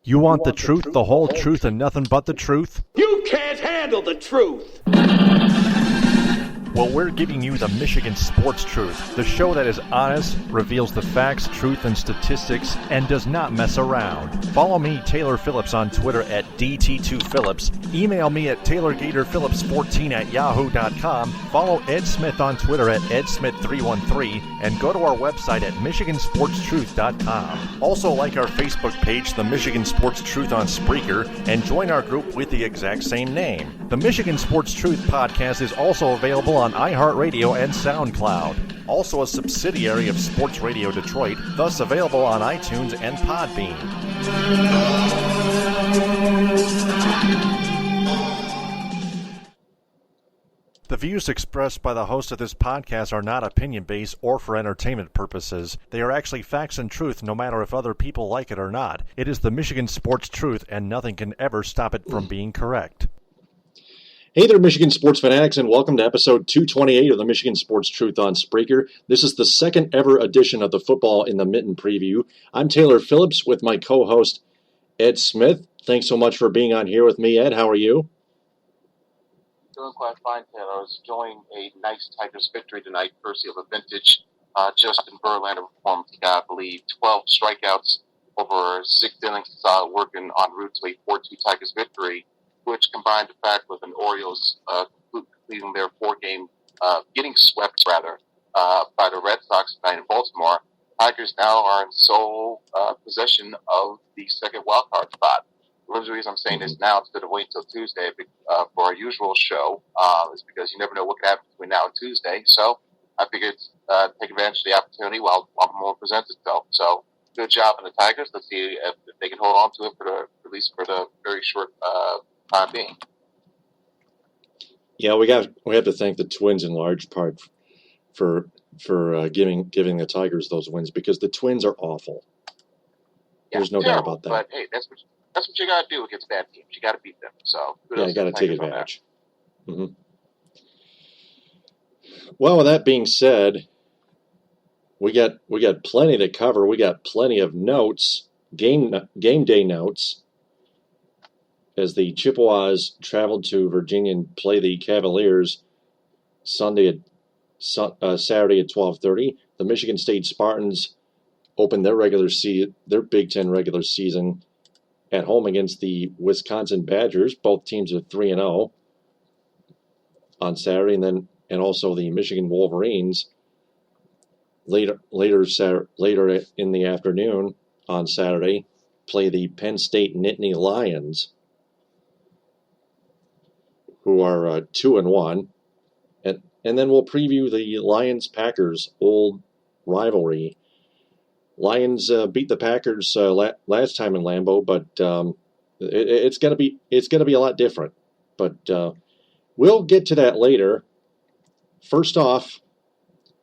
You want the truth, the whole truth, and nothing but the truth? You can't handle the truth! Well, we're giving you the Michigan Sports Truth, the show that is honest, reveals the facts, truth, and statistics, and does not mess around. Follow me, Taylor Phillips, on Twitter at DT2Phillips. Email me at TaylorGatorPhillips14@yahoo.com. Follow Ed Smith on Twitter at EdSmith313, and go to our website at MichiganSportsTruth.com. Also like our Facebook page, The Michigan Sports Truth on Spreaker, and join our group with the exact same name. The Michigan Sports Truth podcast is also available on iHeartRadio and SoundCloud. Also a subsidiary of Sports Radio Detroit, thus available on iTunes and Podbean. The views expressed by the host of this podcast are not opinion-based or for entertainment purposes. They are actually facts and truth, no matter if other people like it or not. It is the Michigan Sports Truth, and nothing can ever stop it from being correct. Hey there, Michigan sports fanatics, and welcome to episode 228 of the Michigan Sports Truth on Spreaker. This is the second ever edition of the Football in the Mitten preview. I'm Taylor Phillips with my co-host, Ed Smith. Thanks so much for being on here with me, Ed. How are you? Doing quite fine, Taylor. I was enjoying a nice Tigers victory tonight, courtesy of a vintage Justin Verlander performance. He got, I believe, 12 strikeouts over 6 innings, working en route to a 4-2 Tigers victory, which combined the fact with an Orioles completing their 4-game, getting swept, rather, by the Red Sox tonight in Baltimore. Tigers now are in sole possession of the second wildcard spot. The reason I'm saying this now instead of waiting until Tuesday for our usual show is because you never know what can happen between now and Tuesday. So I figured take advantage of the opportunity while more presents itself. So good job on the Tigers. Let's see if they can hold on to it at least for the very short time being. Yeah, we have to thank the Twins in large part for giving the Tigers those wins, because the Twins are awful. Yeah, there's no doubt about that. But hey, that's what you got to do against bad teams. You got to beat them. So yeah, you got to take advantage. Mm-hmm. Well, with that being said, we got plenty to cover. We got plenty of notes, game day notes, as the Chippewas traveled to Virginia and play the Cavaliers Saturday at 12:30. The Michigan State Spartans opened their Big Ten regular season at home against the Wisconsin Badgers. Both teams are 3-0 on Saturday, and also the Michigan Wolverines later in the afternoon on Saturday play the Penn State Nittany Lions, who are 2-1, and then we'll preview the Lions-Packers old rivalry. Lions beat the Packers last time in Lambeau, but it's gonna be a lot different. But we'll get to that later. First off,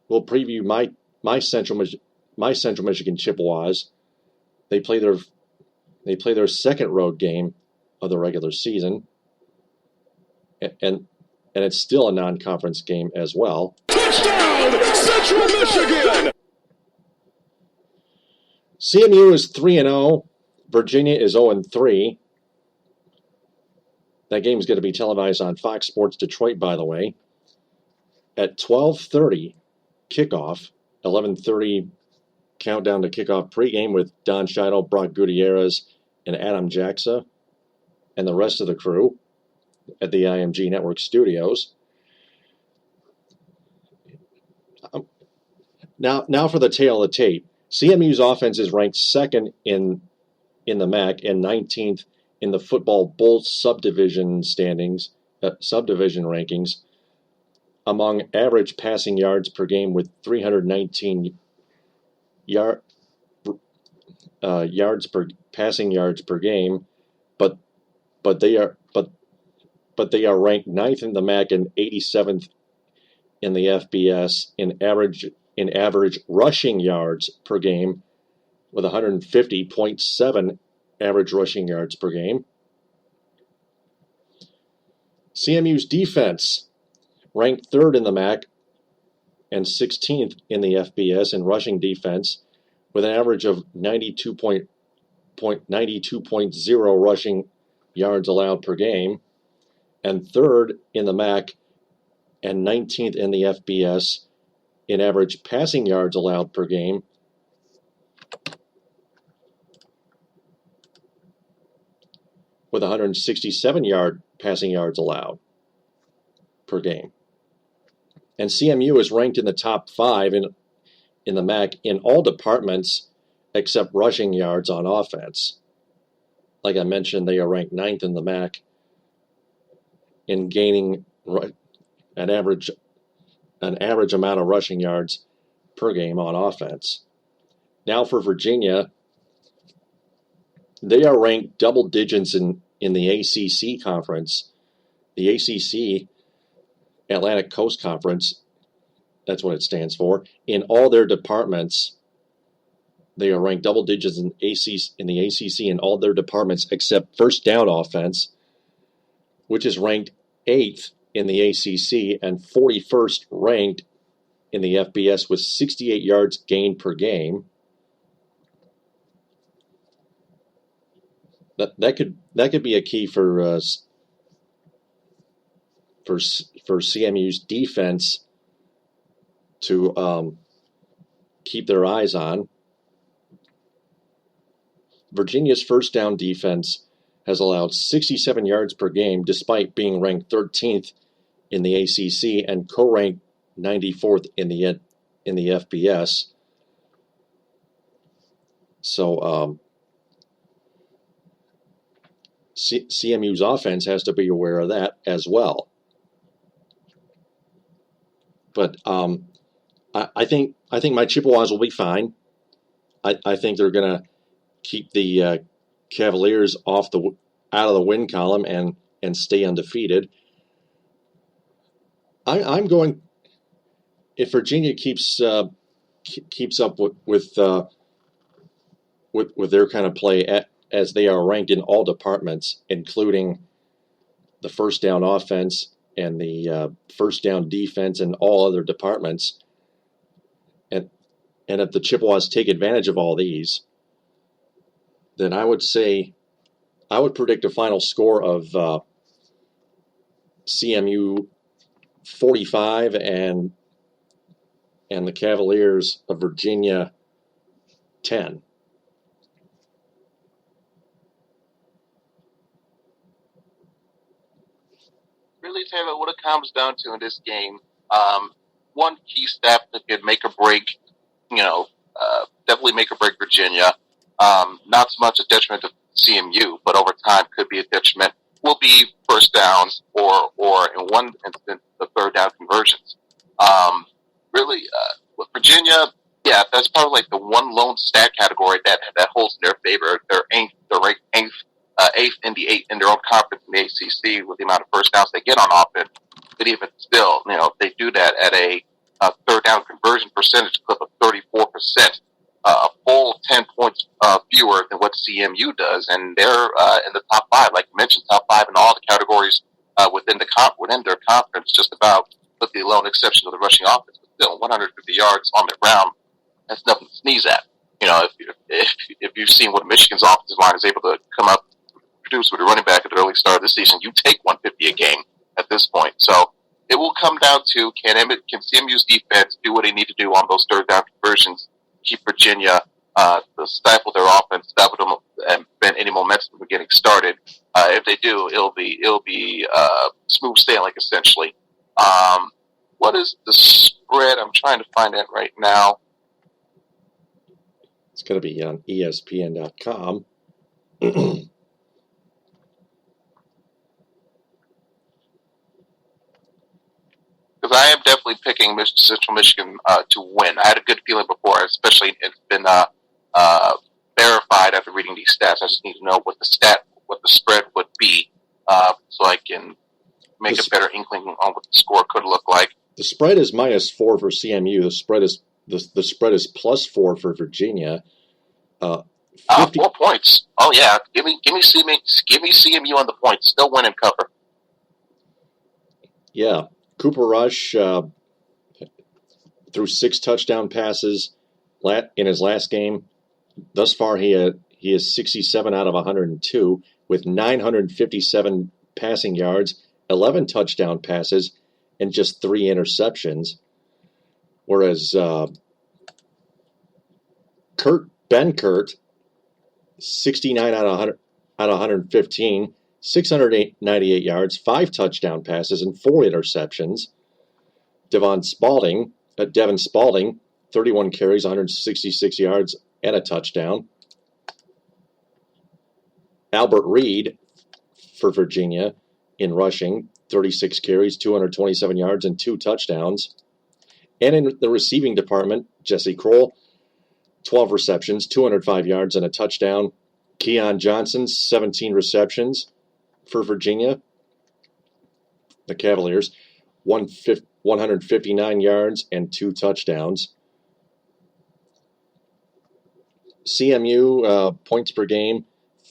we'll preview my Central Michigan Chippewas. They play their second road game of the regular season, and it's still a non-conference game as well. Touchdown, Central Michigan! CMU is 3-0. Virginia is 0-3. That game is going to be televised on Fox Sports Detroit, by the way, at 12:30 kickoff. 11:30 countdown to kickoff pregame with Don Scheidel, Brock Gutierrez, and Adam Jacksa, and the rest of the crew at the IMG Network studios. Now for the tail of the tape. CMU's offense is ranked second in the MAC and 19th in the football Bulls subdivision rankings, among average passing yards per game with 319 passing yards per game, but they are ranked 9th in the MAC and 87th in the FBS in average rushing yards per game, with 150.7 average rushing yards per game. CMU's defense ranked 3rd in the MAC and 16th in the FBS in rushing defense, with an average of 92.1 92.0 rushing yards allowed per game, and third in the MAC and 19th in the FBS in average passing yards allowed per game, with 167 passing yards allowed per game. And CMU is ranked in the top 5 in the MAC in all departments except rushing yards on offense. Like I mentioned, they are ranked 9th in the MAC in gaining an average amount of rushing yards per game on offense. Now for Virginia, they are ranked double digits in the ACC conference. The ACC, Atlantic Coast Conference, that's what it stands for. In all their departments, they are ranked double digits in the ACC in all their departments except first down offense, which is ranked 8th in the ACC and 41st ranked in the FBS with 68 yards gained per game. That could be a key for CMU's defense to keep their eyes on. Virginia's first down defense has allowed 67 yards per game despite being ranked 13th in the ACC and co-ranked 94th in the FBS. So CMU's offense has to be aware of that as well. But I think my Chippewas will be fine. I think they're going to keep the Cavaliers out of the win column and stay undefeated. I'm going, if Virginia keeps up with their kind of play as they are ranked in all departments, including the first down offense and the first down defense and all other departments, and if the Chippewas take advantage of all these, then I would predict a final score of CMU 45 and the Cavaliers of Virginia 10. Really, Taylor, what it comes down to in this game, one key step that could make or break, definitely make or break Virginia. Not so much a detriment to CMU, but over time could be a detriment, will be first downs or in one instance, the third down conversions. With Virginia, yeah, that's probably like the one lone stat category that holds in their favor. They're ranked eighth in their own conference in the ACC with the amount of first downs they get on offense. But even still, they do that at a third down conversion percentage clip of 34%, a full 10 points fewer than what CMU does, and they're in the top 5, like you mentioned, top 5 in all the categories within their conference, just about, with the lone exception of the rushing offense. But still, 150 yards on the ground, that's nothing to sneeze at. If you've seen what Michigan's offensive line is able to come up produce with a running back at the early start of the season, you take 150 a game at this point. So it will come down to can CMU's defense do what they need to do on those third down conversions, keep Virginia to stifle their offense, stifle them, and prevent any momentum from getting started. If they do, it'll be smooth sailing essentially. What is the spread? I'm trying to find that right now. It's going to be on ESPN.com. Because I am definitely picking Central Michigan to win. I had a good feeling before, especially it's been verified after reading these stats. I just need to know what the spread would be, so I can make a better inkling on what the score could look like. The spread is -4 for CMU. The spread is +4 for Virginia. 4 points. Oh yeah, give me CMU on the points. Still win and cover. Yeah. Cooper Rush threw 6 touchdown passes in his last game. Thus far, he He is 67 out of 102 with 957 passing yards, 11 touchdown passes, and just 3 interceptions. Whereas Ben Kurt, 69 out of 115, 698 yards, 5 touchdown passes, and 4 interceptions. Devin Spalding, 31 carries, 166 yards, and a touchdown. Albert Reed for Virginia in rushing, 36 carries, 227 yards, and 2 touchdowns. And in the receiving department, Jesse Kroll, 12 receptions, 205 yards, and a touchdown. Keon Johnson, 17 receptions for Virginia, the Cavaliers, 159 yards and 2 touchdowns. CMU points per game,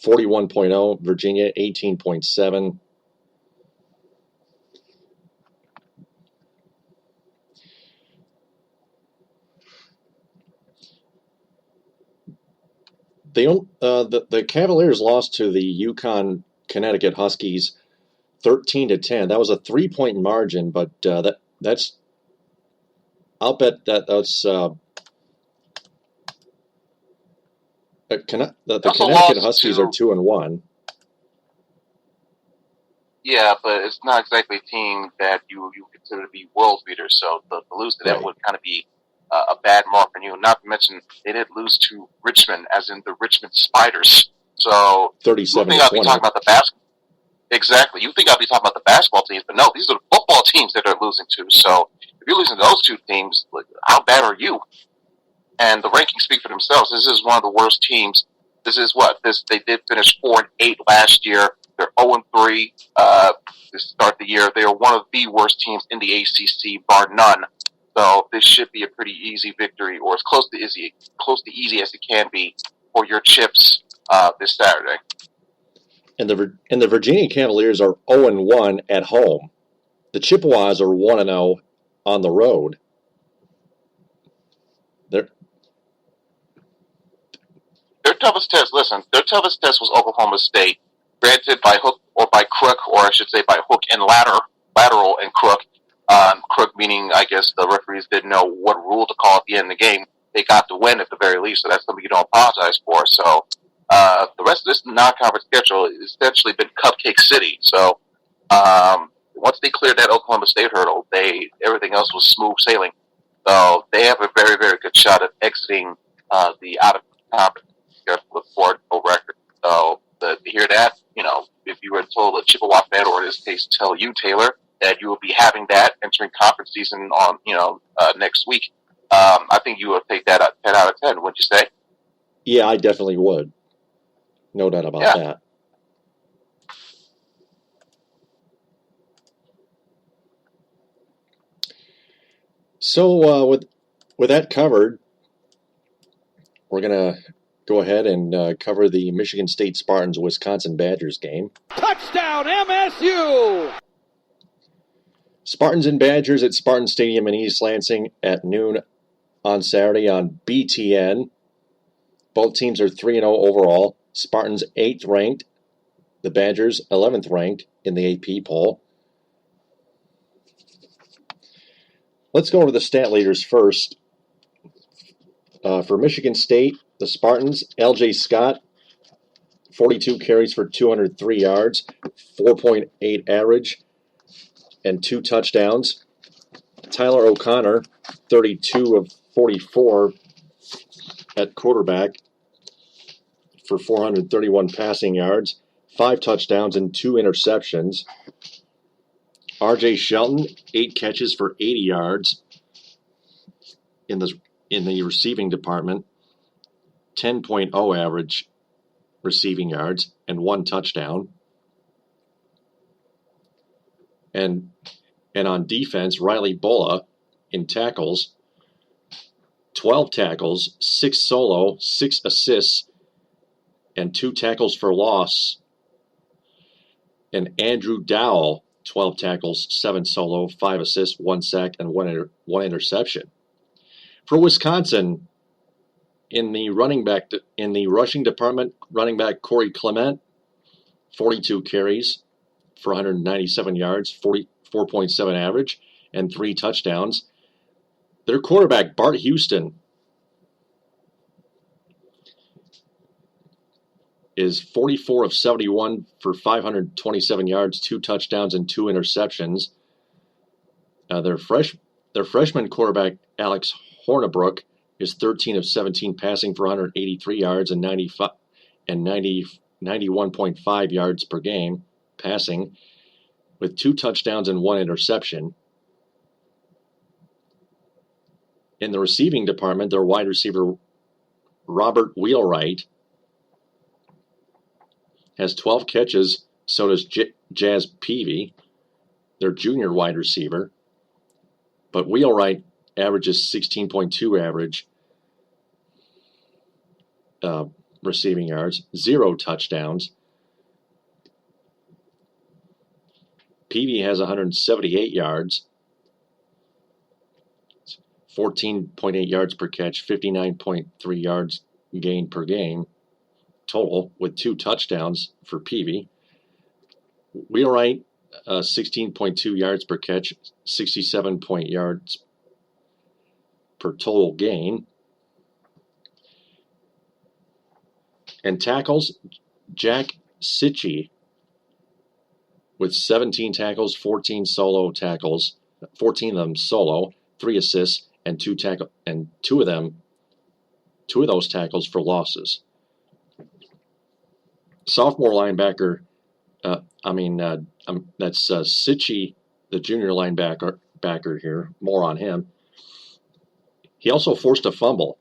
41.0. Virginia, 18.7. The Cavaliers lost to the Yukon Connecticut Huskies 13-10. That was a 3-point margin, but that's I'll bet that's the Connecticut Huskies are 2-1. Yeah, but it's not exactly a team that you consider to be world beaters. So to lose to them would kind of be a bad mark on you. Not to mention they did lose to Richmond, as in the Richmond Spiders. So 37. You think I'll be talking about the basketball? Exactly. You think I'll be talking about the basketball teams, but no, these are the football teams that they're losing to. So if you're losing to those two teams, how bad are you? And the rankings speak for themselves. This is one of the worst teams. They did finish 4-8 last year. They're 0-3 to start the year. They are one of the worst teams in the ACC, bar none. So this should be a pretty easy victory, or as close to easy as it can be for your Chips this Saturday. And the Virginia Cavaliers are 0-1 at home. The Chippewas are 1-0 on the road. Their toughest test was Oklahoma State. Granted, by hook or by crook, or I should say by hook and lateral and crook. Crook meaning, I guess, the referees didn't know what rule to call at the end of the game. They got the win at the very least, so that's something you don't apologize for. So the rest of this non-conference schedule has essentially been Cupcake City. So once they cleared that Oklahoma State hurdle, everything else was smooth sailing. So they have a very, very good shot at exiting the out-of-conference with 4-0 record. So to hear that, if you were told a Chippewa fan, or in this case, tell you, Taylor, that you will be having that entering conference season on, next week, I think you would take that 10 out of 10, wouldn't you say? Yeah, I definitely would. No doubt about that. So with that covered, we're going to go ahead and cover the Michigan State Spartans Wisconsin Badgers game. Touchdown, MSU! Spartans and Badgers at Spartan Stadium in East Lansing at noon on Saturday on BTN. Both teams are 3-0 overall. Spartans 8th ranked. The Badgers 11th ranked in the AP poll. Let's go over the stat leaders first. For Michigan State, the Spartans, L.J. Scott, 42 carries for 203 yards, 4.8 average, and 2 touchdowns. Tyler O'Connor, 32 of 44 at quarterback for 431 passing yards, 5 touchdowns, and 2 interceptions. R.J. Shelton, 8 catches for 80 yards in the receiving department, 10.0 average receiving yards, and 1 touchdown. And on defense, Riley Bulla in tackles, 12 tackles, 6 solo, 6 assists, and 2 tackles for loss. And Andrew Dowell, 12 tackles, 7 solo, 5 assists, 1 sack, and 1 interception. For Wisconsin, In the rushing department, running back Corey Clement, 42 carries for 197 yards, 44.7 average, and 3 touchdowns. Their quarterback, Bart Houston, is 44 of 71 for 527 yards, 2 touchdowns, and 2 interceptions. Their freshman quarterback, Alex Hornibrook, is 13 of 17 passing for 183 yards and 91.5 yards per game passing, with 2 touchdowns and 1 interception. In the receiving department, their wide receiver, Robert Wheelwright, has 12 catches. So does Jazz Peavy, their junior wide receiver. But Wheelwright averages 16.2 average receiving yards, 0 touchdowns. Peavy has 178 yards, 14.8 yards per catch, 59.3 yards gained per game total, with 2 touchdowns for Peavy. Wheelwright, 16.2 yards per catch, 67 yards per total gain. And tackles, Jack Sitchie with 17 tackles, 14 solo tackles, 14 of them solo, 3 assists, and 2 of those tackles for losses. Sophomore linebacker, that's Sitchie, the junior linebacker here. More on him. He also forced a fumble.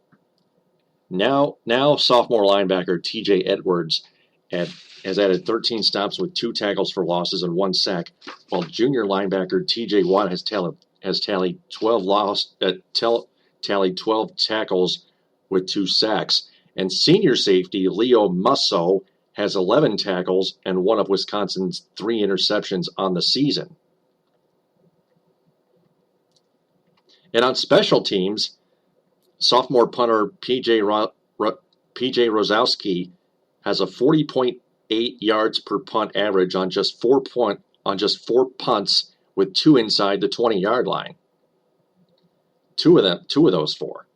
Now sophomore linebacker T.J. Edwards has added 13 stops with 2 tackles for losses and 1 sack, while junior linebacker T.J. Watt has tallied 12 tackles with 2 sacks, and senior safety Leo Musso has 11 tackles and 1 of Wisconsin's 3 interceptions on the season. And on special teams, sophomore punter P.J. Rosowski has a 40.8 yards per punt average on just 4 punts, with 2 inside the 20-yard line. 2 of those 4.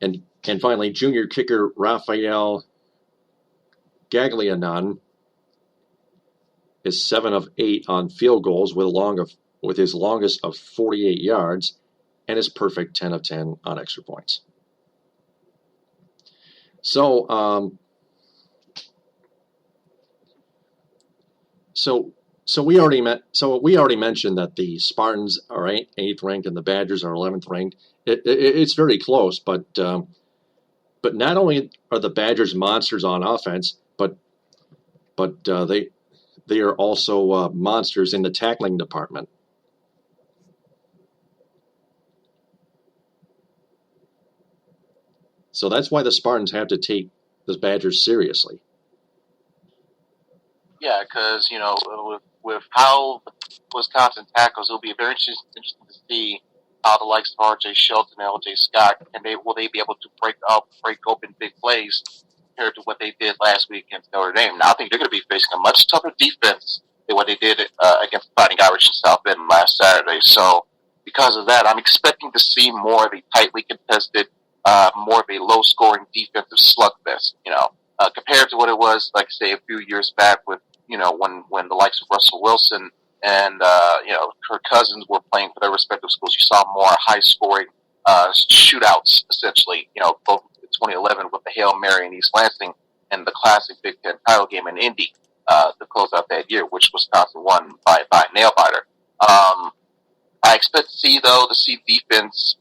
And finally, junior kicker Raphael Gaglianon is 7 of 8 on field goals with his longest of 48 yards, and is perfect 10 of 10 on extra points. So we already mentioned that the Spartans are 8th ranked and the Badgers are 11th ranked. It's very close, but not only are the Badgers monsters on offense, but they are also monsters in the tackling department. So that's why the Spartans have to take the Badgers seriously. Yeah, because, with how Wisconsin tackles, it'll be very interesting to see how the likes of R.J. Shelton and L.J. Scott, will they be able to break open big plays compared to what they did last week against Notre Dame. Now, I think they're going to be facing a much tougher defense than what they did against the Fighting Irish in South Bend last Saturday. So, because of that, I'm expecting to see more of a tightly contested, more of a low-scoring defensive slugfest, compared to what it was, like, say, a few years back with, when the likes of Russell Wilson and, Kirk Cousins were playing for their respective schools. You saw more high-scoring shootouts, essentially, both in 2011 with the Hail Mary in East Lansing and the classic Big Ten title game in Indy to close out that year, which Wisconsin won by a nail-biter. I expect to see defense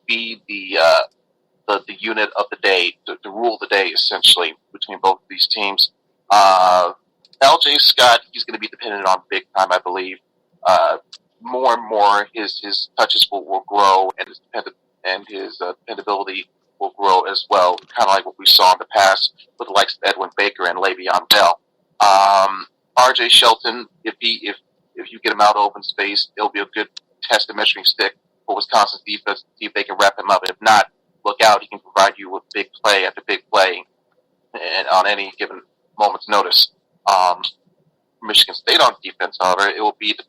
be the unit of the day, to rule the day, essentially, between both of these teams. L.J. Scott, he's going to be dependent on big time, I believe. More and more, his touches will grow, and his dependability will grow as well, kind of like what we saw in the past with the likes of Edwin Baker and Le'Veon Bell. R.J. Shelton, if you get him out of open space, it'll be a good test and measuring stick for Wisconsin's defense to see if they can wrap him up. If not, look out, he can provide you with big play after big play and on any given moment's notice. Michigan State on defense, however, it will be to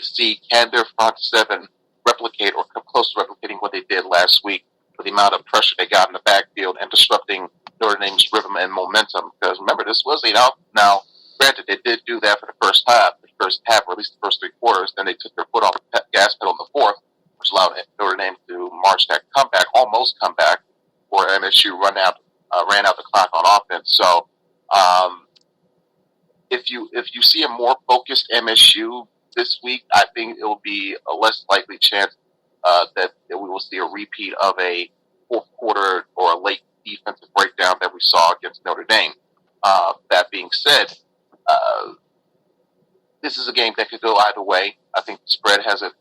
see can their front seven replicate or come close to replicating what they did last week with the amount of pressure they got in the backfield and disrupting Notre Dame's rhythm and momentum. Because remember, this was now, granted, they did do that for the first half, or at least the first three quarters. Then they took their foot off the gas pedal in the fourth, which allowed Notre Dame to march that comeback, almost comeback, where MSU ran out the clock on offense. So, if you see a more focused MSU this week, I think it will be a less likely chance that we will see a repeat of a fourth quarter or a late defensive breakdown that we saw against Notre Dame. That being said, this is a game that could go either way. I think the spread has a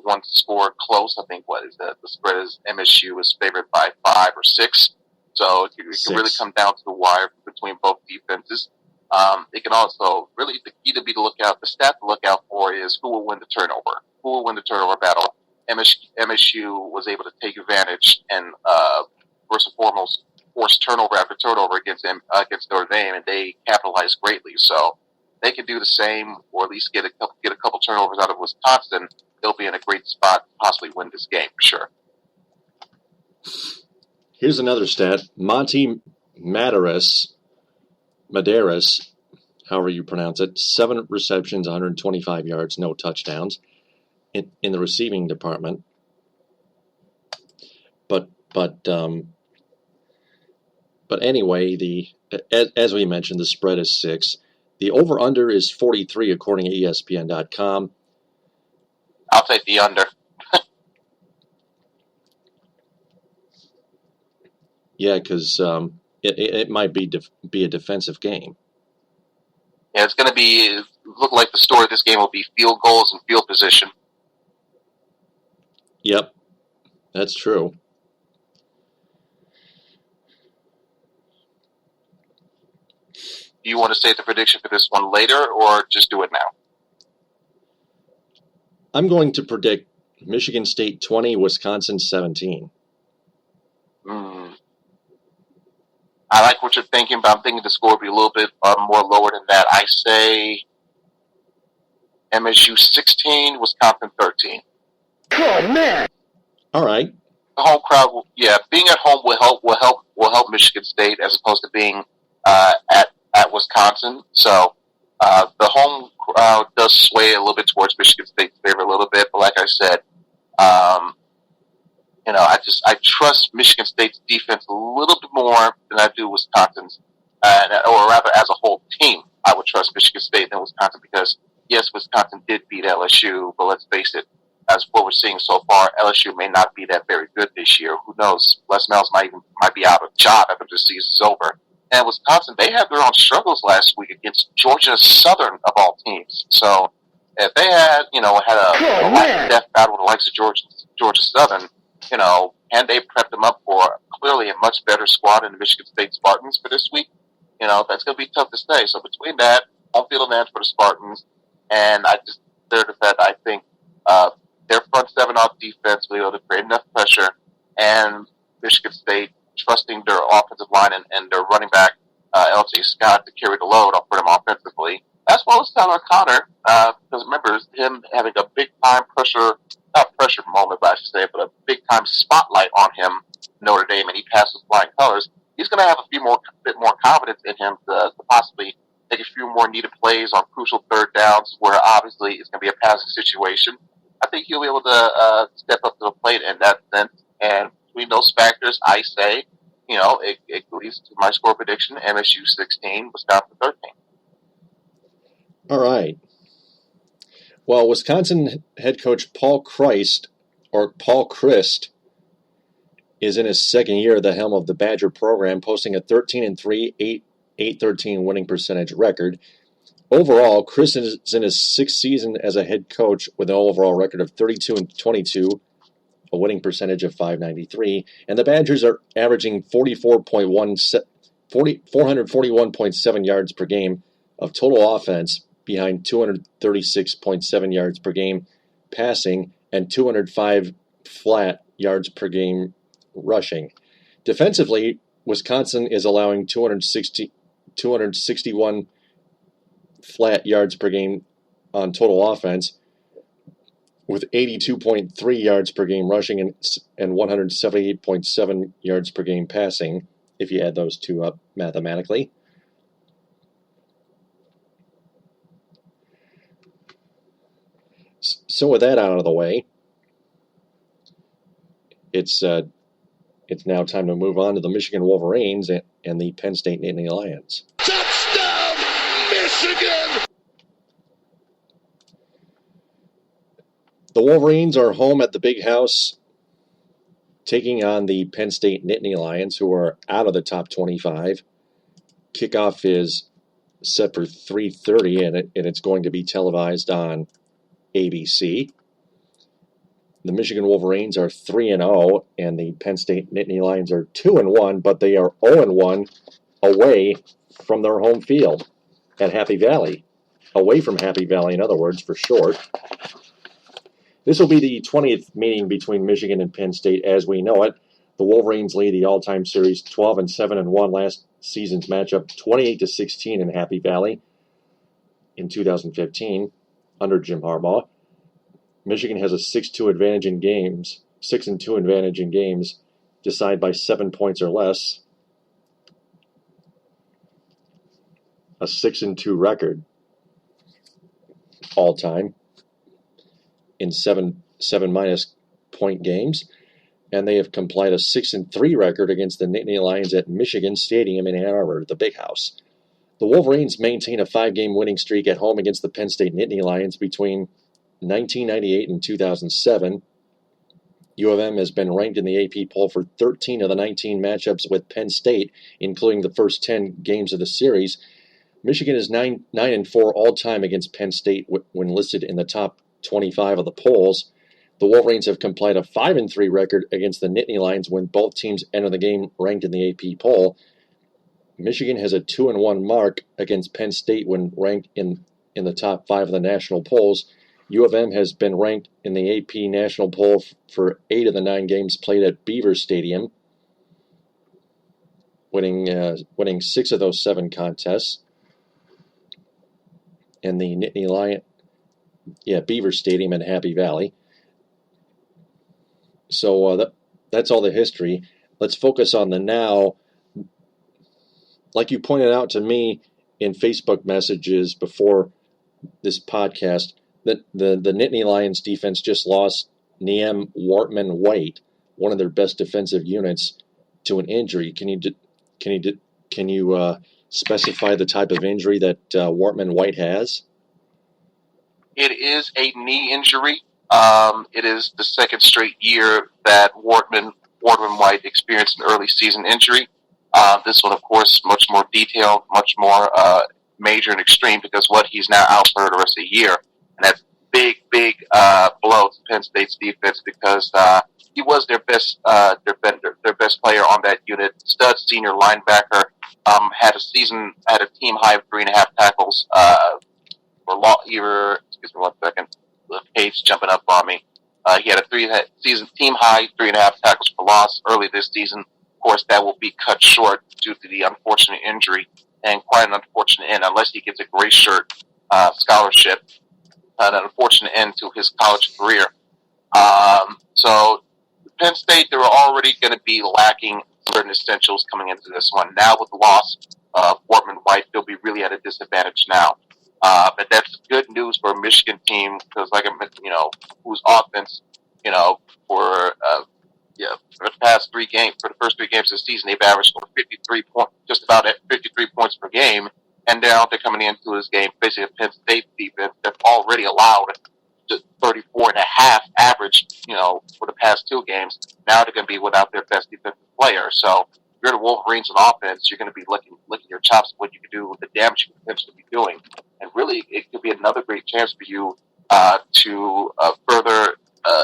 one score close. I think the spread is MSU is favored by 5 or 6. So it can really come down to the wire between both defenses. It can also really the key to the stat to look out for is who will win the turnover. Who will win the turnover battle? MSU was able to take advantage and first and foremost force turnover after turnover against Notre Dame, and they capitalized greatly. So they can do the same, or at least get a couple turnovers out of Wisconsin. They'll be in a great spot to possibly win this game for sure. Here's another stat: Monty Madaris, however you pronounce it, 7 receptions, 125 yards, no touchdowns in the receiving department. But anyway, as we mentioned, the spread is 6. The over/under is 43 according to ESPN.com. I'll take the under. Yeah, because it might be a defensive game. Yeah, it's going to look like the story of this game will be field goals and field position. Yep, that's true. Do you want to say the prediction for this one later, or just do it now? I'm going to predict Michigan State 20, Wisconsin 17. I like what you're thinking, but I'm thinking the score will be a little bit more lower than that. I say MSU 16, Wisconsin 13. Oh, man. All right. The home crowd, being at home will help Michigan State as opposed to being at Wisconsin. So the home crowd does sway a little bit towards Michigan State's favor a little bit, but like I said, I trust Michigan State's defense a little bit more than I do Wisconsin's, or rather, as a whole team, I would trust Michigan State than Wisconsin because yes, Wisconsin did beat LSU, but let's face it, as what we're seeing so far, LSU may not be that very good this year. Who knows? Les Miles might be out of job after the season's over. And Wisconsin, they had their own struggles last week against Georgia Southern of all teams. So if they had a life and death battle with the likes of Georgia Southern, and they prepped them up for clearly a much better squad in the Michigan State Spartans for this week, that's going to be tough to stay. So between that, home field advantage for the Spartans, and I think their front seven off defense will be able to create enough pressure, and Michigan State trusting their offensive line and their running back, L.J. Scott, to carry the load for them offensively, as well as Tyler Connor, because remember, him having a big-time not pressure moment, I should say, but a big-time spotlight on him, Notre Dame, and he passes flying colors, he's going to have a bit more confidence in him to possibly take a few more needed plays on crucial third downs where obviously it's going to be a passing situation. I think he'll be able to step up to the plate in that sense, and between those factors, I say, it leads to my score prediction, MSU 16, Wisconsin 13. All right. Well, Wisconsin head coach Paul Christ is in his second year at the helm of the Badger program, posting a 13-3, 8-13 winning percentage record. Overall, Chris is in his 6th season as a head coach with an overall record of 32-22, a winning percentage of .593, and the Badgers are averaging 441.7 yards per game of total offense, behind 236.7 yards per game passing and 205 flat yards per game rushing. Defensively, Wisconsin is allowing 261 flat yards per game on total offense, with 82.3 yards per game rushing and 178.7 yards per game passing, if you add those two up mathematically. So with that out of the way, it's now time to move on to the Michigan Wolverines and the Penn State Nittany Lions. Touchdown, Michigan! The Wolverines are home at the Big House, taking on the Penn State Nittany Lions, who are out of the top 25. Kickoff is set for 3:30, and it's going to be televised on ABC. The Michigan Wolverines are 3-0, and the Penn State Nittany Lions are 2-1, but they are 0-1 away from their home field at Happy Valley. Away from Happy Valley, in other words, for short. This will be the 20th meeting between Michigan and Penn State as we know it. The Wolverines lead the all-time series 12-7-1 last season's matchup, 28-16 in Happy Valley in 2015 under Jim Harbaugh. Michigan has a 6-2 advantage in games, 6-2 advantage in games, decided by 7 points or less. A 6-2 record all time in seven minus point games, and they have complied a 6-3 record against the Nittany Lions at Michigan Stadium in Ann Arbor, the Big House. The Wolverines maintain a 5-game winning streak at home against the Penn State Nittany Lions between 1998 and 2007. U of M has been ranked in the AP poll for 13 of the 19 matchups with Penn State, including the first 10 games of the series. Michigan is 9-4 all-time against Penn State when listed in the top 25 of the polls. The Wolverines have complied a 5-3 record against the Nittany Lions when both teams enter the game ranked in the AP poll. Michigan has a 2-1 mark against Penn State when ranked in the top 5 of the national polls. U of M has been ranked in the AP national poll for 8 of the 9 games played at Beaver Stadium, winning 6 of those 7 contests. And the Nittany Lion, Beaver Stadium in Happy Valley. So that's all the history. Let's focus on the now. Like you pointed out to me in Facebook messages before this podcast, that the Nittany Lions defense just lost Niem Wortman-White, one of their best defensive units, to an injury. Can you specify the type of injury that Wortman-White has? It is a knee injury. It is the second straight year that Wortman-White experienced an early season injury. This one, of course, much more detailed, much more major and extreme because he's now out for the rest of the year. And that's big blow to Penn State's defense because he was their best player on that unit. Stud senior linebacker, had a team high of 3.5 tackles. Excuse me 1 second. The page jumping up on me. He had a team high 3.5 tackles for loss early this season. Of course, that will be cut short due to the unfortunate injury, and quite an unfortunate end unless he gets a gray shirt scholarship. An unfortunate end to his college career. So Penn State, they were already going to be lacking certain essentials coming into this one. Now with the loss of Wortman-White, they'll be really at a disadvantage now. But that's good news for a Michigan team because, like I mentioned, whose offense, for the past 3 games, for the first 3 games of the season, they've averaged over 53 points, just about at 53 points per game. And now they're coming into this game facing a Penn State defense that's already allowed just 34.5 average, for the past 2 games. Now they're going to be without their best defensive player. So if you're the Wolverines on offense, you're going to be licking your chops what you can do with the damage you can potentially be doing. And really, it could be another great chance for you to further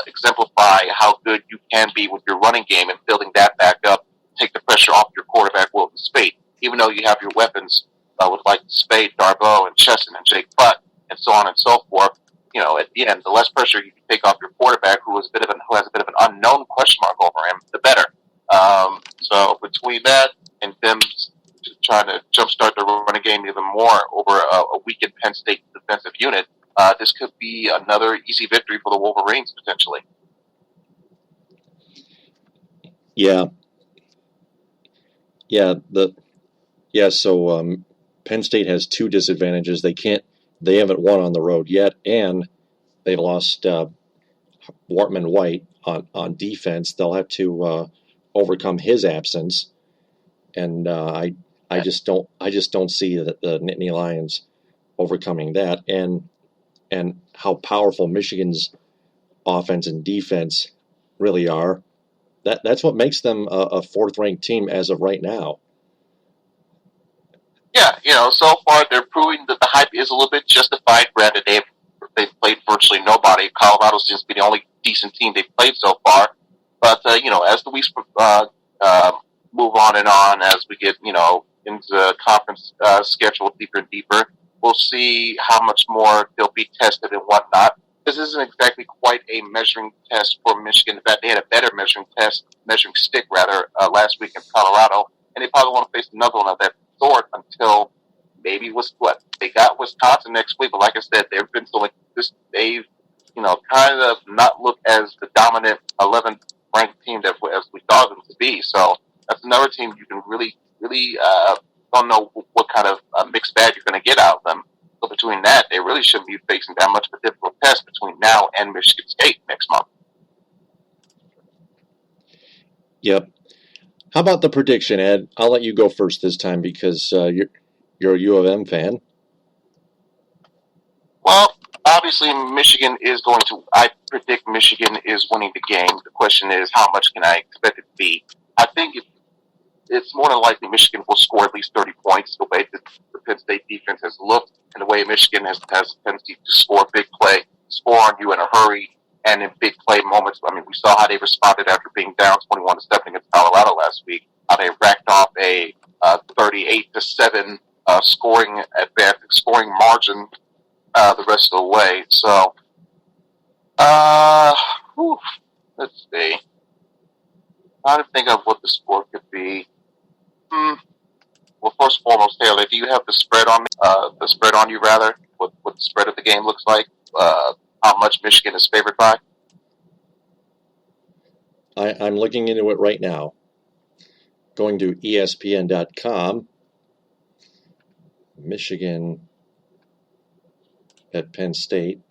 exemplify how good you can be with your running game and building that back up, take the pressure off your quarterback, Wilton Speight. Even though you have your weapons with like Spade, Darboh, and Chesson, and Jake Butt, and so on and so forth, at the end, the less pressure you can take off your quarterback, who has a bit of an unknown question mark over him, the better. So between that and them trying to jumpstart the running game even more over a weakened Penn State defensive unit, this could be another easy victory for the Wolverines potentially. So Penn State has two disadvantages. They haven't won on the road yet, and they've lost Wartman White on defense. They'll have to overcome his absence, and I just don't see the Nittany Lions overcoming that, and how powerful Michigan's offense and defense really are. That's what makes them a fourth-ranked team as of right now. Yeah, so far they're proving that the hype is a little bit justified. Granted, they've played virtually nobody. Colorado seems to be the only decent team they've played so far. But, as the weeks move on, as we get, into the conference schedule deeper and deeper, we'll see how much more they'll be tested and whatnot. This isn't exactly quite a measuring test for Michigan. In fact, they had a better measuring stick, last week in Colorado. And they probably want to face another one of that sort until maybe they got Wisconsin next week. But like I said, they've been so like this. They've kind of not looked as the dominant 11th ranked team as we thought them to be. So that's another team you can really don't know what kind of mixed bag you're going to get out of them. So between that, they really shouldn't be facing that much of a difficult test between now and Michigan State next month. Yep. How about the prediction, Ed? I'll let you go first this time because you're a U of M fan. Well, obviously Michigan is going to. I predict Michigan is winning the game. The question is, how much can I expect it to be? I think it's more than likely Michigan will score at least 30 points. The way the Penn State defense has looked, and the way Michigan has a tendency to score big play, score on you in a hurry, and in big play moments. I mean, we saw how they responded after being down 21-7 against Colorado last week. How they racked off a 38-7 scoring margin the rest of the way. So, let's see. Trying to think of what the score could be. Well, first and foremost, Taylor, do you have the spread on you? What the spread of the game looks like? How much Michigan is favored by? I'm looking into it right now. Going to ESPN.com. Michigan at Penn State.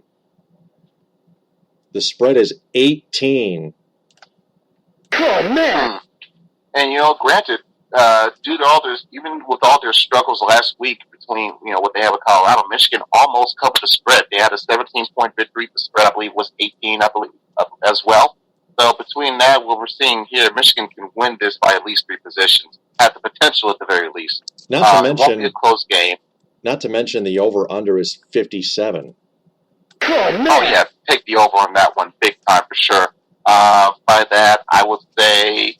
The spread is 18. Oh, man. And, granted, due to even with all their struggles last week between, what they have with Colorado, Michigan almost covered the spread. They had a 17-point victory. The spread, I believe, was 18, as well. So between that, what we're seeing here, Michigan can win this by at least 3 positions. Have the potential at the very least. Not to mention, it won't be a close game. Not to mention the over-under is 57. Oh, man. Oh, yeah. Take the over on that one big time for sure. By that, I would say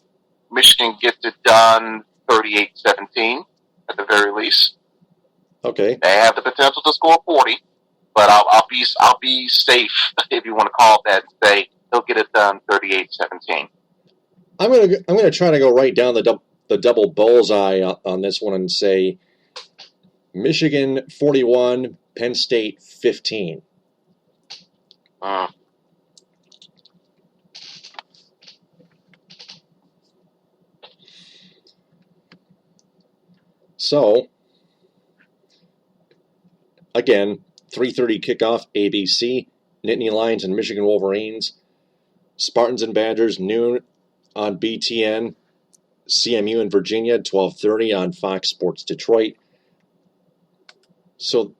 Michigan gets it done 38-17 at the very least. Okay. They have the potential to score 40, but I'll be safe if you want to call it that and say they'll get it done 38-17. I'm gonna try to go right down the double bullseye on this one and say Michigan 41, Penn State 15. So, again, 3:30 kickoff, ABC, Nittany Lions and Michigan Wolverines, Spartans and Badgers, noon on BTN, CMU and Virginia, 12:30 on Fox Sports Detroit. So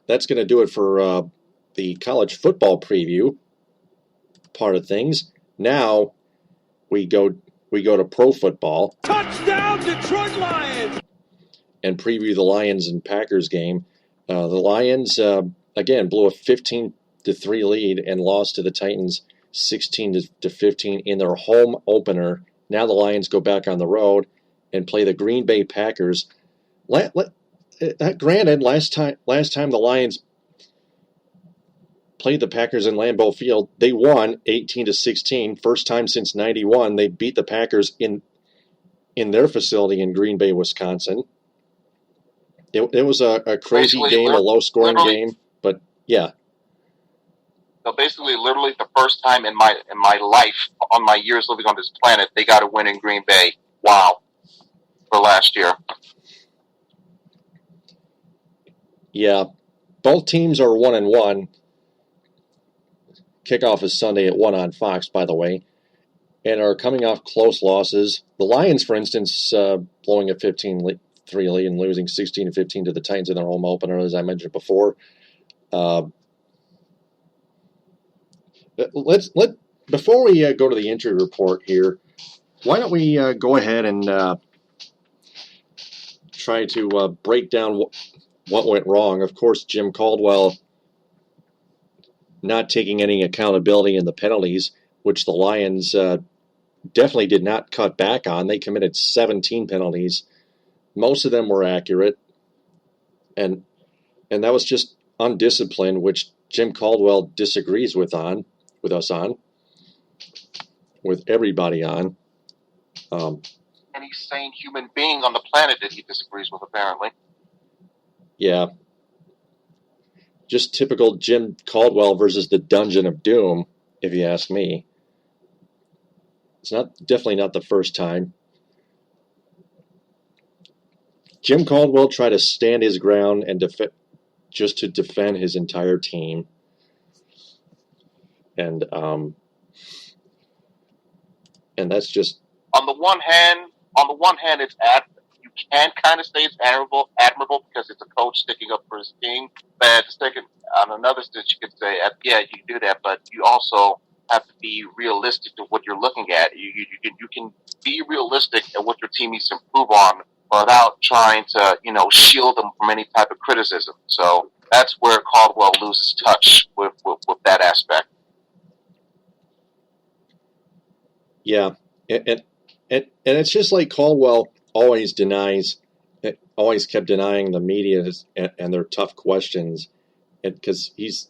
that's going to do it for the college football preview part of things. Now we go to pro football. Touchdown, Detroit Lions! And preview the Lions and Packers game. The Lions again blew a 15-3 lead and lost to the Titans 16-15 in their home opener. Now the Lions go back on the road and play the Greeen Bay Packers. Granted, last time the Lions played the Packers in Lambeau Field. They won 18-16. First time since 91. They beat the Packers in their facility in Green Bay, Wisconsin. It was a crazy Basically, game, a low-scoring game, but yeah. So basically, literally the first time in my life, on my years living on this planet, they got a win in Green Bay. Wow. For last year. Yeah. Both teams are 1-1. Kickoff is Sunday at 1 on Fox, by the way, and are coming off close losses. The Lions, for instance, blowing a 15-3 lead and losing 16-15 to the Titans in their home opener, as I mentioned before. Before we go to the injury report here, why don't we go ahead and try to break down what went wrong. Of course, Jim Caldwell not taking any accountability in the penalties, which the Lions definitely did not cut back on. They committed 17 penalties. Most of them were accurate, and that was just undisciplined, which Jim Caldwell disagrees with everybody on. Any sane human being on the planet that he disagrees with, apparently. Yeah. Just typical Jim Caldwell versus the Dungeon of Doom, if you ask me. It's definitely not the first time. Jim Caldwell tried to stand his ground and just to defend his entire team. And that's just... On the one hand, you can kind of say it's admirable because it's a coach sticking up for his team. But on another stitch, you could say, yeah, you do that, but you also have to be realistic to what you're looking at. You can be realistic at what your team needs to improve on without trying to, shield them from any type of criticism. So that's where Caldwell loses touch with that aspect. Yeah, and it's just like Caldwell always kept denying the media and their tough questions, because he's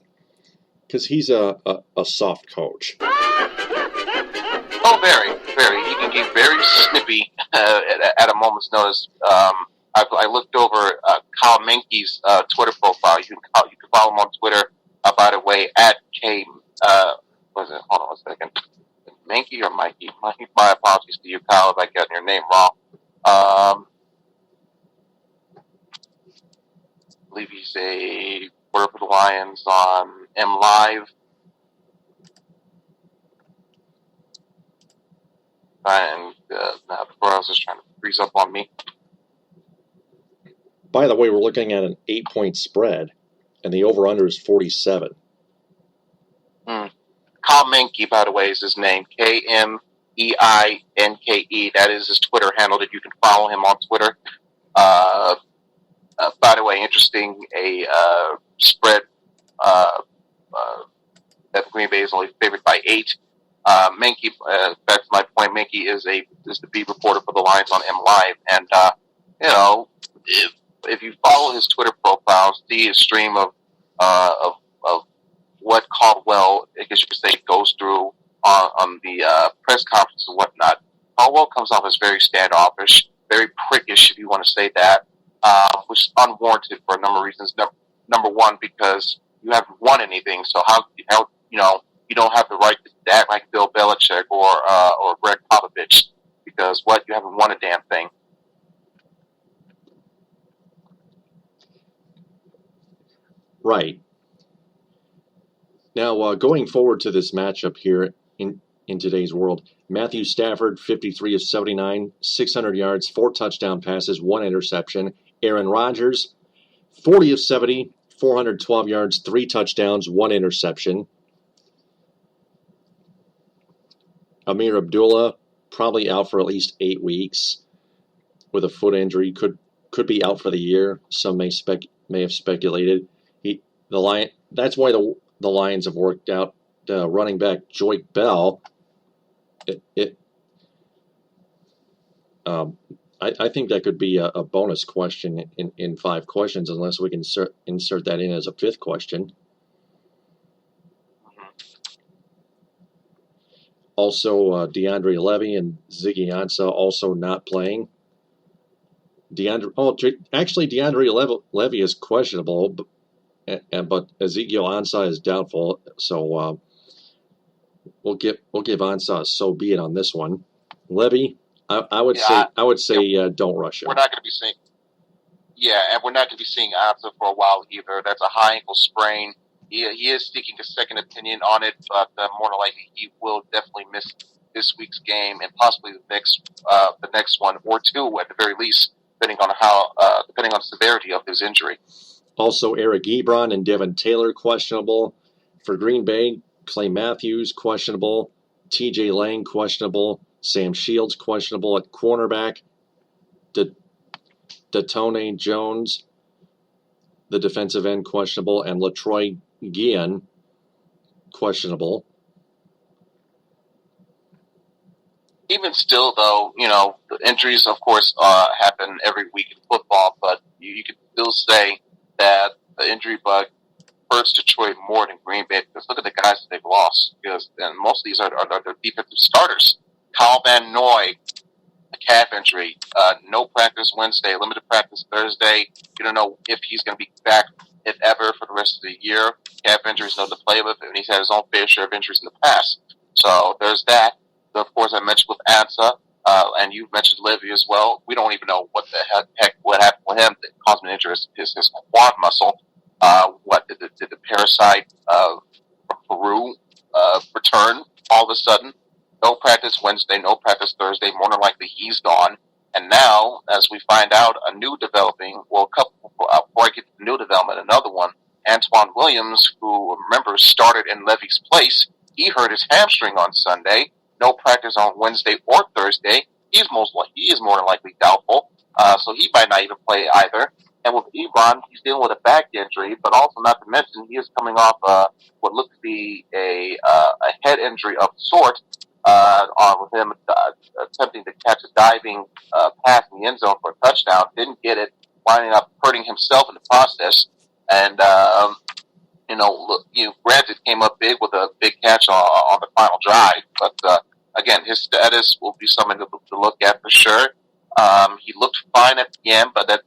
a soft coach. Oh, very, very. He can get very snippy at a moment's notice. I looked over Kyle Menke's Twitter profile. You can follow him on Twitter, by the way, at K. Hold on a second. Menke or Mikey? My apologies to you, Kyle, if I got your name wrong. I believe he's a reporter for the Lions on M Live. And now the browser's trying to freeze up on me. By the way, we're looking at an 8-point spread, and the over-under is 47. Kyle Menke, by the way, is his name. Kmeinke. That is his Twitter handle that you can follow him on Twitter. By the way, interesting, a spread that Green Bay is only favored by 8. Menke, back to my point, Menke is the beat reporter for the Lions on M Live, and if you follow his Twitter profile, see his stream of what Caldwell, I guess you could say, goes through on the press conference and whatnot. Caldwell comes off as very standoffish, very prickish, if you want to say that, which is unwarranted for a number of reasons. Number one, because you haven't won anything, so how you don't have the right to act like Bill Belichick or Greg Popovich, because you haven't won a damn thing. Right. Now, going forward to this matchup here in today's world, Matthew Stafford, 53 of 79, 600 yards, 4 touchdown passes, 1 interception. Aaron Rodgers, 40 of 70, 412 yards, 3 touchdowns, 1 interception. Amir Abdullah, probably out for at least 8 weeks with a foot injury. Could be out for the year. Some may have speculated. That's why the Lions have worked out running back Joyke Bell. I think that could be a bonus question in 5 questions, unless we can insert that in as a 5th question. Also, DeAndre Levy and Ziggy Ansah also not playing. DeAndre Levy is questionable, but Ezekiel Ansah is doubtful. So we'll give Ansah a so be it on this one. Levy, I would say don't rush him. We're not going to be seeing. Yeah, and we're not going to be seeing Ansah for a while either. That's a high ankle sprain. He is seeking a second opinion on it, but more than likely he will definitely miss this week's game and possibly the next one or two at the very least, depending on the severity of his injury. Also, Eric Ebron and Devin Taylor questionable. For Green Bay, Clay Matthews questionable. TJ Lang questionable. Sam Shields questionable at cornerback. Datone Jones, the defensive end, questionable, and LaTroy Guion questionable. Even still, though, the injuries, of course, happen every week in football, but you can still say that the injury bug hurts Detroit more than Green Bay, because look at the guys that they've lost, and most of these are their defensive starters. Kyle Van Noy, a calf injury, no practice Wednesday, limited practice Thursday. You don't know if he's going to be back, if ever, for the rest of the year. Calf injuries, no to play with, and he's had his own fair share of injuries in the past. So there's that. Of course, I mentioned with Ansah, and you mentioned Levy as well. We don't even know what the heck what happened with him that caused him injury. His quad muscle. What did the parasite from Peru return all of a sudden? No practice Wednesday, no practice Thursday. More than likely, he's gone. And now, as we find out, a new developing. Well, before I get to the new development, another one. Antoine Williams, who remember started in Levy's place, he hurt his hamstring on Sunday. No practice on Wednesday or Thursday. He is more than likely doubtful, so he might not even play either. And with Ebron, he's dealing with a back injury, but also not to mention he is coming off what looks to be a head injury of sort, with him attempting to catch a diving pass in the end zone for a touchdown. Didn't get it, winding up hurting himself in the process. And granted, came up big with a big catch on the final drive, but again, his status will be something to look at for sure. He looked fine at the end, but that's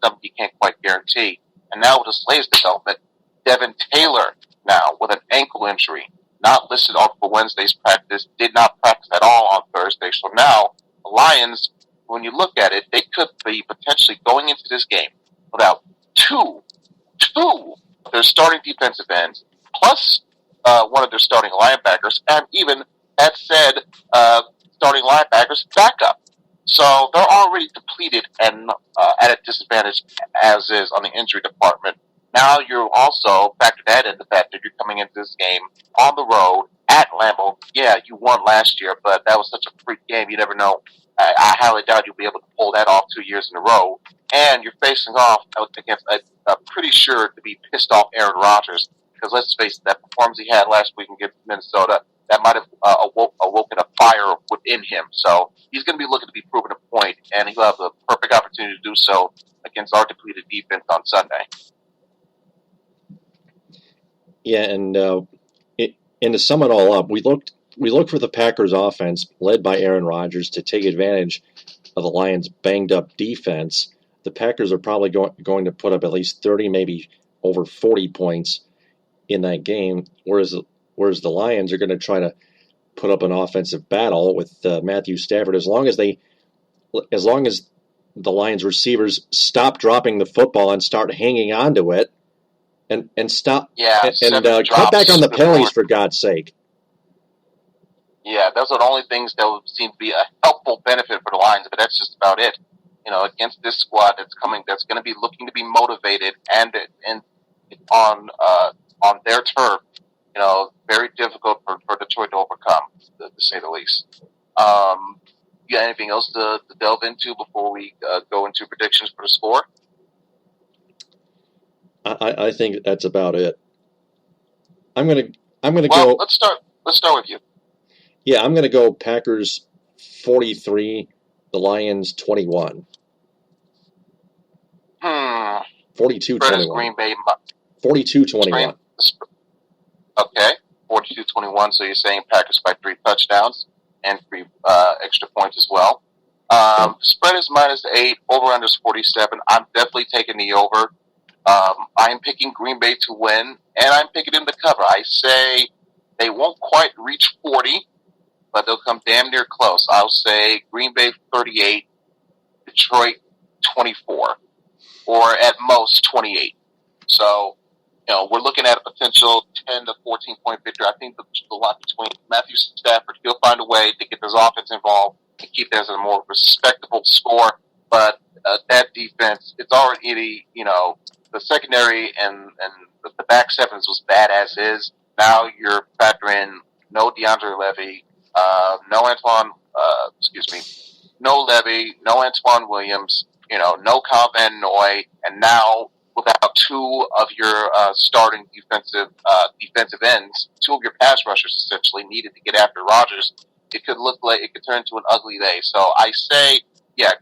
something you can't quite guarantee. And now with his latest development, Devin Taylor now with an ankle injury, not listed on for Wednesday's practice, did not practice at all on Thursday. So now the Lions, when you look at it, they could be potentially going into this game without two of their starting defensive ends, plus one of their starting linebackers, and even, that said, starting linebackers backup. So they're already depleted and at a disadvantage as is on the injury department. Now you're also factor that in the fact that you're coming into this game on the road at Lambeau. Yeah, you won last year, but that was such a freak game. You never know. I highly doubt you'll be able to pull that off 2 years in a row. And you're facing off against a pretty sure to be pissed off Aaron Rodgers. Because let's face it, that performance he had last week against Minnesota, that might have awoken a fire within him. So he's going to be looking to be proven a point, and he'll have the perfect opportunity to do so against our depleted defense on Sunday. Yeah, and to sum it all up, we looked for the Packers offense, led by Aaron Rodgers, to take advantage of the Lions' banged-up defense. The Packers are probably going to put up at least 30, maybe over 40 points in that game, whereas the Lions are going to try to put up an offensive battle with Matthew Stafford. As long as the Lions receivers stop dropping the football and start hanging on to it, and stop cut back on the penalties, for God's sake. Yeah, those are the only things that would seem to be a helpful benefit for the Lions, but that's just about it. Against this squad that's going to be looking to be motivated and on their turf. Very difficult for Detroit to overcome, to say the least. You got anything else to delve into before we go into predictions for the score? I think that's about it. I'm gonna go. Let's start with you. Yeah, I'm gonna go Packers 43, the Lions 21. 42-21. Green Bay. 42-21. Okay, 42-21. 22-21, so you're saying Packers by 3 touchdowns and 3 extra points as well. Spread is -8, over-under is 47. I'm definitely taking the over. I'm picking Green Bay to win, and I'm picking them to cover. I say they won't quite reach 40, but they'll come damn near close. I'll say Green Bay 38, Detroit 24, or at most 28. So, we're looking at a potential 10 to 14 point victory. I think the lot between Matthew Stafford, he'll find a way to get his offense involved and keep that as a more respectable score. But that defense, it's already, the secondary and the back sevens was bad as is. Now you're factoring no DeAndre Levy, no Levy, no Antoine Williams, no Kyle Van Noy, and now without 2 of your starting defensive ends, 2 of your pass rushers essentially needed to get after Rodgers, it could look like it could turn into an ugly day. So I say,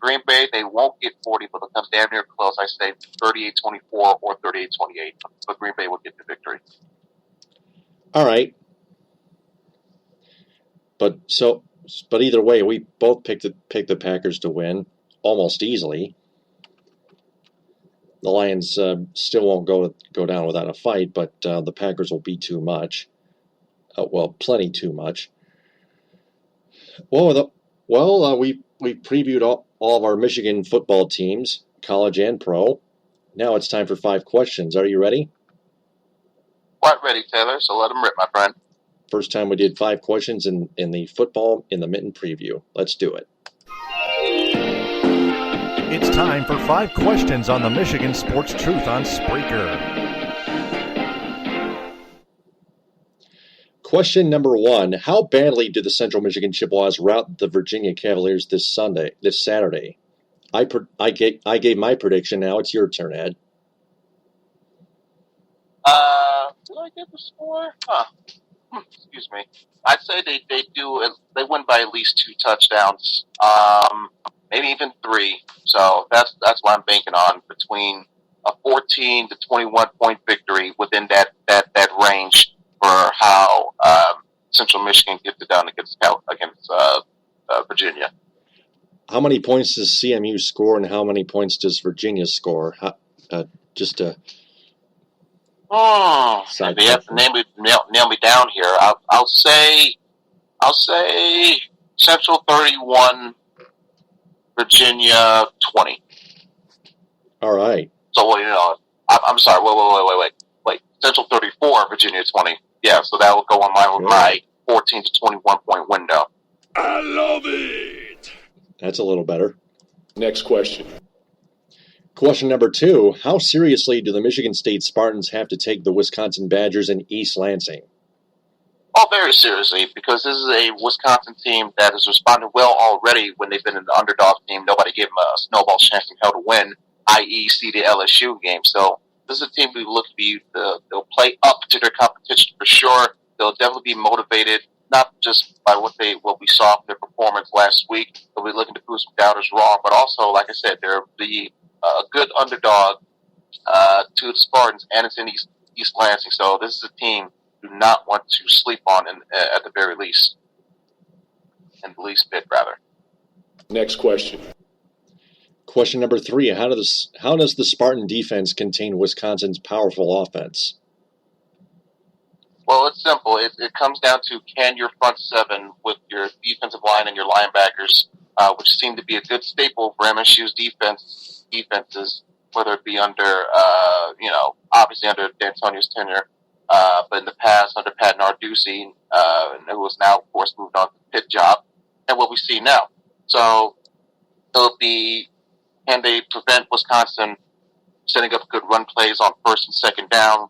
Green Bay, they won't get 40, but they'll come damn near close. I say 38-24 or 38-28, but Green Bay will get the victory. All right. But either way, we both picked the Packers to win almost easily. The Lions still won't go down without a fight, but the Packers will be too much. Plenty too much. We previewed all of our Michigan football teams, college and pro. Now it's time for 5 questions. Are you ready? Quite ready, Taylor, so let them rip, my friend. First time we did 5 questions in the football in the Mitten preview. Let's do it. It's time for 5 questions on the Michigan Sports Truth on Spreaker. Question number 1. How badly did the Central Michigan Chippewas rout the Virginia Cavaliers this Saturday? I gave my prediction. Now it's your turn, Ed. Did I get the score? Excuse me. I'd say they win by at least 2 touchdowns. Maybe even 3. So that's what I'm banking on, between a 14 to 21 point victory within that range for how Central Michigan gets it done against Virginia. How many points does CMU score, and how many points does Virginia score? They have to nail me down here. I'll say Central 31, Virginia 20. All right. So I'm sorry. Wait. Central 34, Virginia 20. Yeah, so that will go on my 14 to 21 point window. I love it. That's a little better. Next question. Question number 2. How seriously do the Michigan State Spartans have to take the Wisconsin Badgers in East Lansing? Oh, very seriously, because this is a Wisconsin team that has responded well already when they've been in the underdog team. Nobody gave them a snowball chance in hell to win, i.e. see the LSU game. So this is a team we look to they'll play up to their competition for sure. They'll definitely be motivated, not just by what we saw from their performance last week. They'll be looking to prove some doubters wrong, but also, like I said, they're a good underdog to the Spartans, and it's in East Lansing. So this is a team do not want to sleep on at the very least. In the least bit, rather. Next question. Question number 3. How does the Spartan defense contain Wisconsin's powerful offense? Well, it's simple. It comes down to, can your front 7 with your defensive line and your linebackers, which seem to be a good staple for MSU's defenses, whether it be under, obviously under D'Antonio's tenure, but in the past under Pat Narduzzi, who was now, of course, moved on to the Pitt job, and what we see now. So it'll be, can they prevent Wisconsin setting up good run plays on first and second down,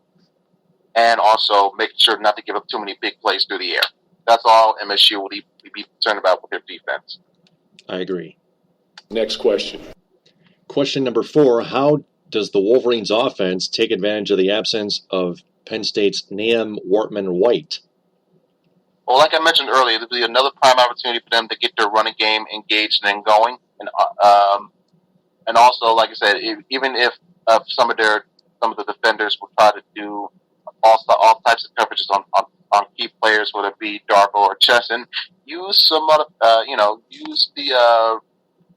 and also making sure not to give up too many big plays through the air. That's all MSU will be concerned about with their defense. I agree. Next question. Question number 4. How does the Wolverines offense take advantage of the absence of Penn State's Nahum Wortman-White? Well, like I mentioned earlier, there'll be another prime opportunity for them to get their running game engaged and going. And also, like I said, even if some of the defenders will try to do all types of coverages on key players, whether it be Darko or Chesson. Use some use the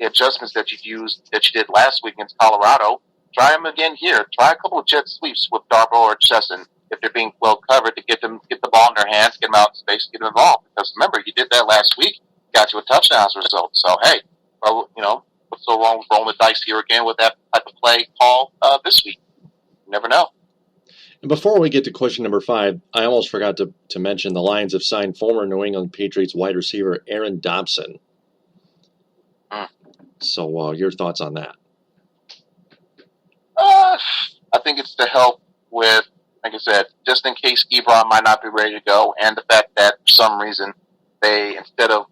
adjustments that you did last week against Colorado. Try them again here. Try a couple of jet sweeps with Darko or Chesson if they're being well covered to get the ball in their hands, get them out in space, get them involved. Because remember, you did that last week, got you a touchdown as a result. So hey, what's so wrong with rolling the dice here again with that type of play call this week? You never know. And before we get to question number 5, I almost forgot to mention the Lions have signed former New England Patriots wide receiver Aaron Dobson. So your thoughts on that? I think it's to help with, like I said, just in case Ebron might not be ready to go, and the fact that for some reason they, instead of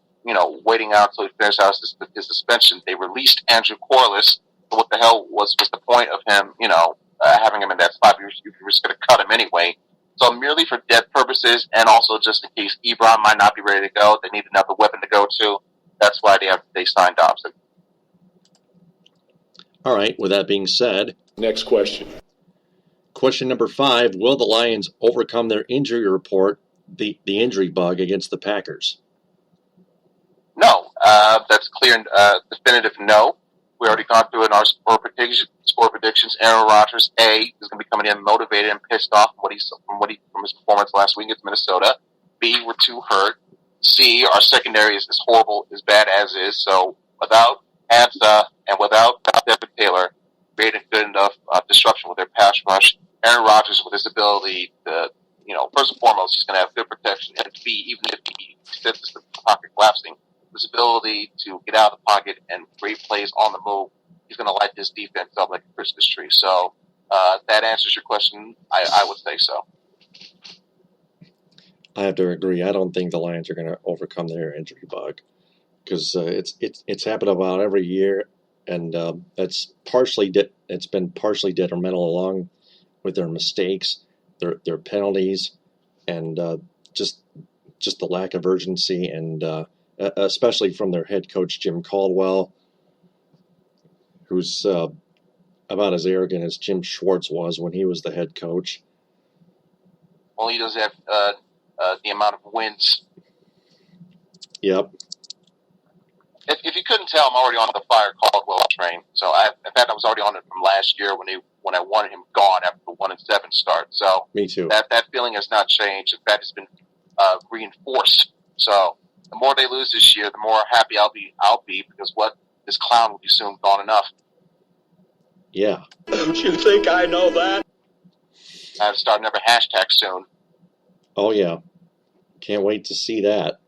waiting out until he finished out his suspension, they released Andrew Corliss. So what the hell was the point of him, having him in that spot? You were just going to cut him anyway. So merely for depth purposes, and also just in case Ebron might not be ready to go, they need another weapon to go to. That's why they signed Dobson. All right, with that being said, Next question. question number 5, will the Lions overcome their injury report, the injury bug against the Packers? No, that's clear and definitive no. We already gone through it in our score predictions. Aaron Rodgers, A, is going to be coming in motivated and pissed off from his performance last week against Minnesota. B, we're too hurt. C, our secondary is as horrible, as bad as is. So without Ansa and without Devin Taylor, creating good enough disruption with their pass rush, Aaron Rodgers with his ability to, first and foremost, he's going to have good protection. And B, even if he sits the pocket collapsing, his ability to get out of the pocket and great plays on the move, he's going to light this defense up like a Christmas tree. So that answers your question. I would say so. I have to agree. I don't think the Lions are going to overcome their injury bug because it's happened about every year, and it's been partially detrimental along with their mistakes, their penalties, and just the lack of urgency, and especially from their head coach Jim Caldwell, who's about as arrogant as Jim Schwartz was when he was the head coach. Well, he does have the amount of wins. Yep. If you couldn't tell, I'm already on the fire Caldwell train. So in fact, I was already on it from last year when I wanted him gone after the 1-7 start. So me too. That feeling has not changed. In fact, it's been reinforced. So the more they lose this year, the more happy I'll be because this clown will be soon gone enough. Yeah. Don't you think I know that? I have to start another hashtag soon. Oh yeah. Can't wait to see that.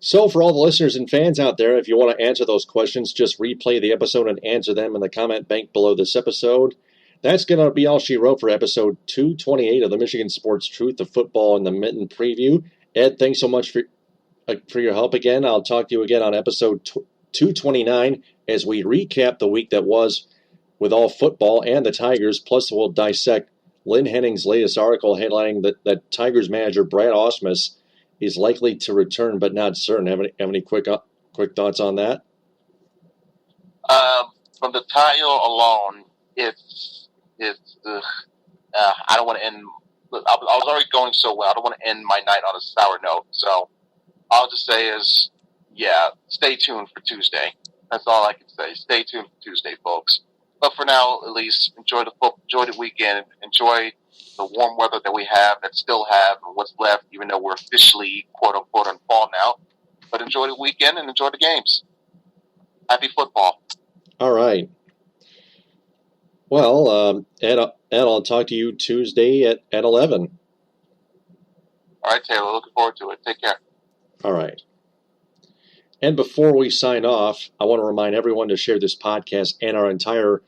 So for all the listeners and fans out there, if you want to answer those questions, just replay the episode and answer them in the comment bank below this episode. That's going to be all she wrote for episode 228 of the Michigan Sports Truth, the football and the Mitten preview. Ed, thanks so much for your help again. I'll talk to you again on episode 229 as we recap the week that was with all football and the Tigers. Plus, we'll dissect Lynn Henning's latest article headlining that Tigers manager Brad Ausmus is likely to return but not certain. Have any quick thoughts on that? From the title alone, I don't want to end. I was already going so well. I don't want to end my night on a sour note. So I'll just say stay tuned for Tuesday. That's all I can say. Stay tuned for Tuesday, folks. But for now, at least, enjoy the weekend. Enjoy the warm weather that we have, that still have, and what's left, even though we're officially, quote-unquote, in fall now. But enjoy the weekend and enjoy the games. Happy football. All right. Well, Ed, I'll talk to you Tuesday at 11. All right, Taylor. Looking forward to it. Take care. All right. And before we sign off, I want to remind everyone to share this podcast and our entire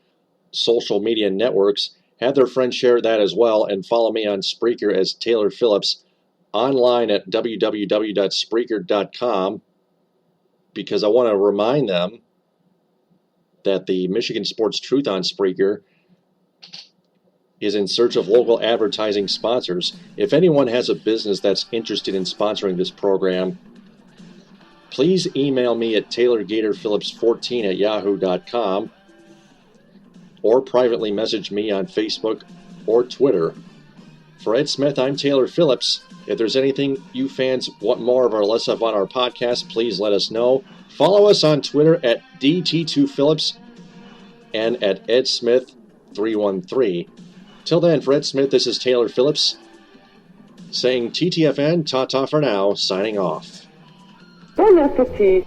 social media networks. Have their friends share that as well, and follow me on Spreaker as Taylor Phillips, online at www.spreaker.com, because I want to remind them that the Michigan Sports Truth on Spreaker is in search of local advertising sponsors. If anyone has a business that's interested in sponsoring this program, please email me at taylorgatorphillips14@yahoo.com or privately message me on Facebook or Twitter. For Ed Smith, I'm Taylor Phillips. If there's anything you fans want more of or less of on our podcast, please let us know. Follow us on Twitter at DT2Phillips and at EdSmith313. Till then, for Ed Smith, this is Taylor Phillips saying TTFN, ta-ta for now, signing off. Bon appétit.